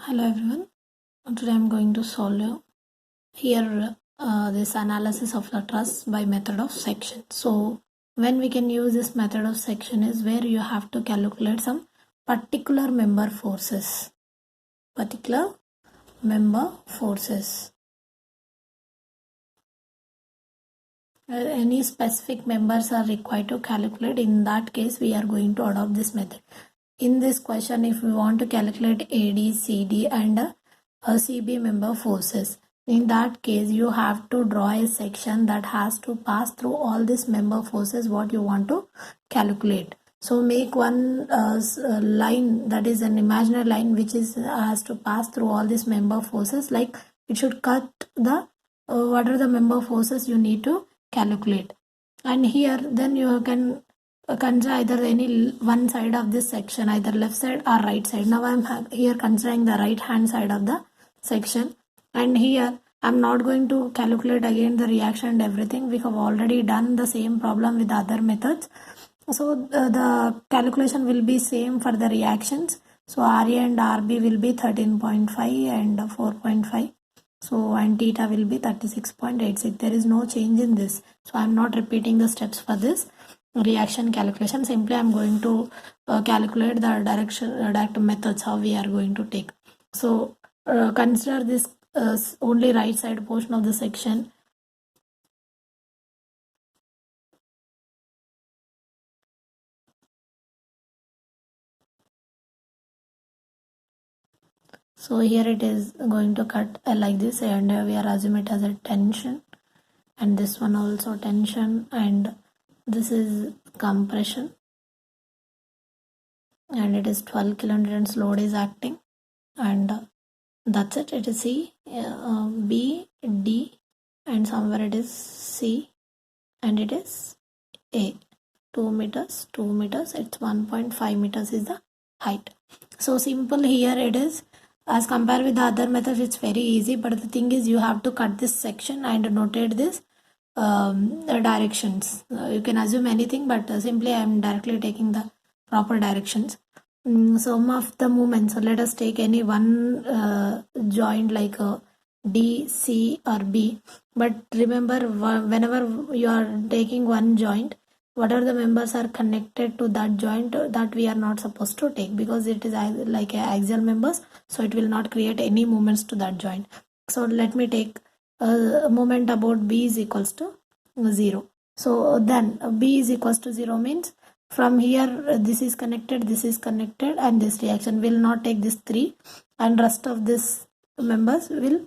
Hello everyone. Today I'm going to solve here this analysis of the truss by method of section. So when we can use this method of section is where you have to calculate some particular member forces. Particular member forces. Any specific members are required to calculate. In that case, we are going to adopt this method. In this question, if we want to calculate AD, CD and CB member forces, in that case you have to draw a section that has to pass through all these member forces what you want to calculate. So make one line, that is an imaginary line which is has to pass through all these member forces, like it should cut the what are the member forces you need to calculate. And here then you can consider either any one side of this section, either left side or right side. Now I'm here considering the right hand side of the section, and here I'm not going to calculate again the reaction and everything. We have already done the same problem with other methods, so the calculation will be same for the reactions. So RA and RB will be 13.5 and 4.5. So and theta will be 36.86. There is no change in this, so I'm not repeating the steps for this reaction calculation. Simply I'm going to calculate the direct methods how we are going to take. So consider this only right side portion of the section. So here it is going to cut like this, and we are assuming it as a tension, and this one also tension, and this is compression, and it is 12 kilonewtons load is acting, and that's it. It is C, B, D, and somewhere it is C, and it is A. 2 meters, 2 meters, it's 1.5 meters is the height. So simple here it is. As compared with the other methods, it's very easy, but the thing is you have to cut this section and notate this directions. You can assume anything, but simply I am directly taking the proper directions. Some of the movements, so let us take any one joint like D, C or B, but remember whenever you are taking one joint, whatever the members are connected to that joint, that we are not supposed to take, because it is like axial members, so it will not create any movements to that joint. So let me take a moment about B is equals to 0. So then B is equals to 0 means from here this is connected, and this reaction will not take this 3, and rest of this members will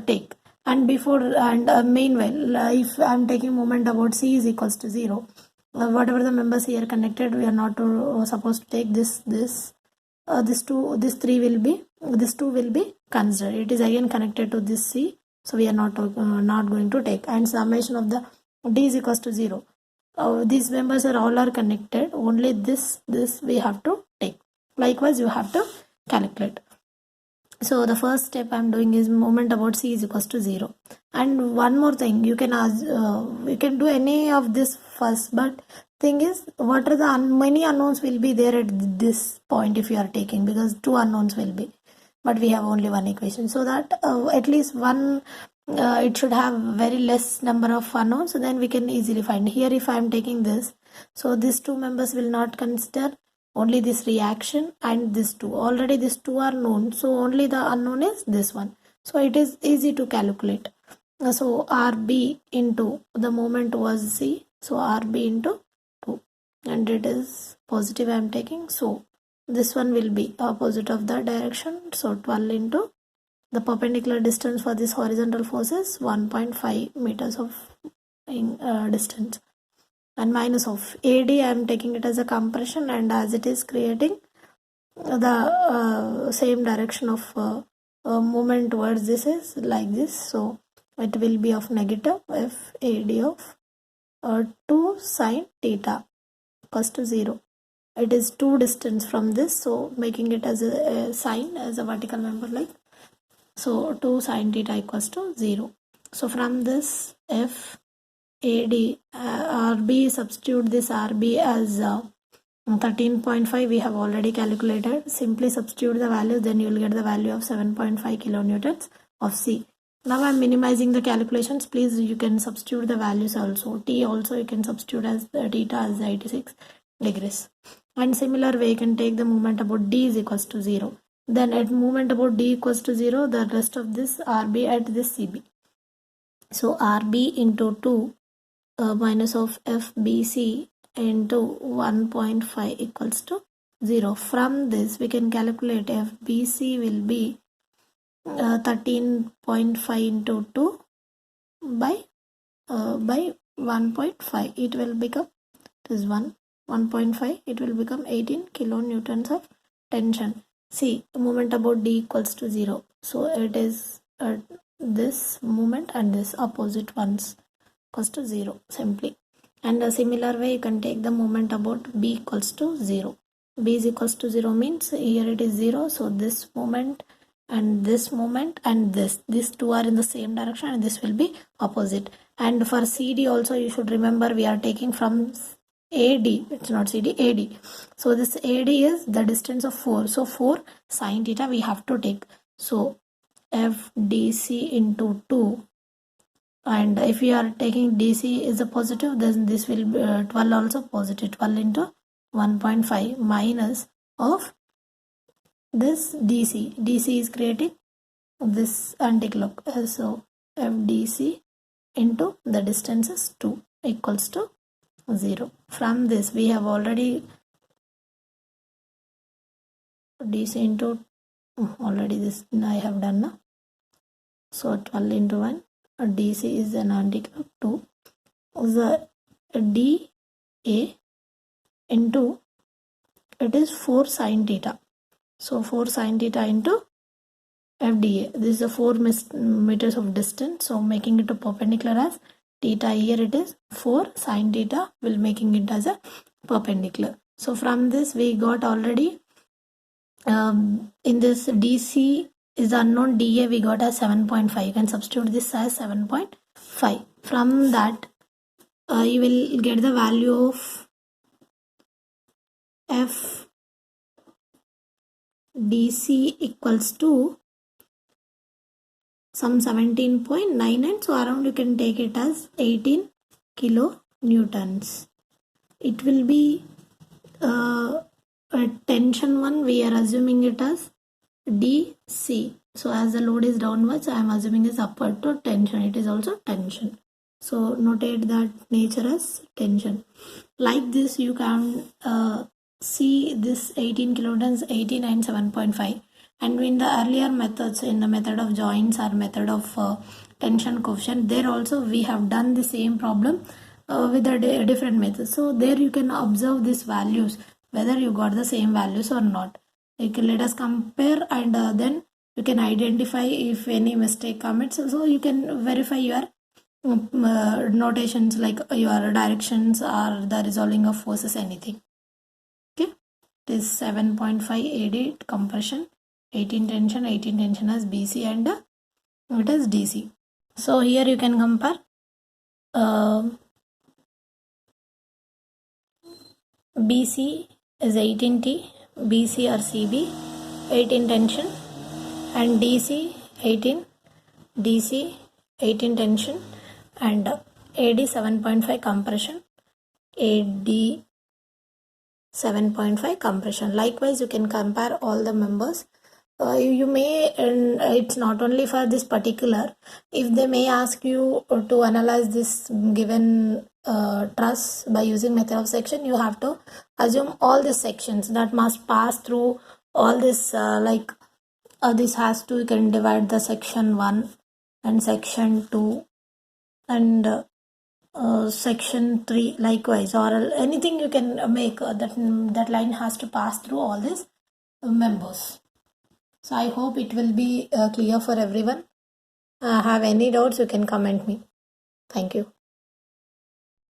take. And before and meanwhile, if I am taking moment about C is equals to 0, whatever the members here connected, we are not supposed to take this 3 will be, this 2 will be considered. It is again connected to this C, so we are not going to take. And summation of the D is equals to 0. These members are all connected, only this we have to take. Likewise you have to calculate. So the first step I'm doing is moment about C is equals to 0. And one more thing, you can do any of this first, but thing is, what are the many unknowns will be there at this point if you are taking, because 2 unknowns will be, but we have only one equation, so that at least one it should have very less number of unknowns, so then we can easily find. Here if I am taking this, so these 2 members will not consider, only this reaction and this 2. Already these 2 are known, so only the unknown is this one, so it is easy to calculate. So RB into the moment was C, so RB into 2, and it is positive I am taking, so this one will be opposite of the direction, so 12 into the perpendicular distance for this horizontal force is 1.5 meters of distance, and minus of AD I am taking it as a compression, and as it is creating the same direction of movement towards this is like this, so it will be of negative F AD of 2 sine theta equals to 0. It is 2 distance from this, so making it as a sine, as a vertical member, like so 2 sine theta equals to 0. So from this F AD RB, substitute this RB as 13.5 we have already calculated. Simply substitute the values, then you will get the value of 7.5 kilonewtons of C. Now I am minimizing the calculations. Please, you can substitute the values also. T also you can substitute as the theta as 86 degrees. And similar way you can take the moment about D is equals to 0. Then at moment about D equals to 0, the rest of this RB at this CB. So RB into 2 minus of FBC into 1.5 equals to 0. From this we can calculate FBC will be 13.5 into 2 by 1.5. It will become, it is 1.5, it will become 18 kilonewtons of tension. See, moment about D equals to 0. So it is this moment and this opposite ones equals to 0 simply. And a similar way you can take the moment about B equals to 0. B is equals to 0 means here it is 0. So this moment and this moment and these two are in the same direction and this will be opposite. And for CD also you should remember we are taking from AD, it's not CD, AD. So this AD is the distance of 4. So 4 sine theta we have to take. So FDC into 2, and if you are taking DC is a positive, then this will be 12 also positive. 12 into 1.5 minus of this DC. DC is creating this anticlock. So FDC into the distance is 2 equals to 0. From this we have already DC into already this I have done now. So 12 into 1. DC is an anticlock 2. The DA into it is 4 sine theta. So 4 sine theta into FDA. This is a 4 meters of distance. So making it a perpendicular as theta, here it is 4 sine theta, will making it as a perpendicular. So from this we got already in this DC is unknown, DA we got as 7.5. You can substitute this as 7.5. From that you will get the value of FDC equals to some 17.99. So around you can take it as 18 kilonewtons. It will be a tension one, we are assuming it as DC. So as the load is downwards, I am assuming is upward to tension. It is also tension. So notate that nature as tension. Like this you can see this 18 kilonewtons, 18 and 7.5. And in the earlier methods, in the method of joints or method of tension coefficient, there also we have done the same problem with a different method. So there you can observe these values, whether you got the same values or not. Let us compare and then you can identify if any mistake commits. So you can verify your notations like your directions or the resolving of forces, anything. Okay, it is 7.5 AD compression, 18 tension as BC and it is DC. So here you can compare BC is 18T, BC or CB 18 tension, and DC 18, DC 18 tension, and AD 7.5 compression, AD 7.5 compression. Likewise you can compare all the members. You may, and it's not only for this particular, if they may ask you to analyze this given truss by using method of section, you have to assume all the sections that must pass through all this, this has to, you can divide the section 1 and section 2 and section 3 likewise, or anything you can make that line has to pass through all these members. So I hope it will be clear for everyone. Have any doubts, you can comment me. Thank you.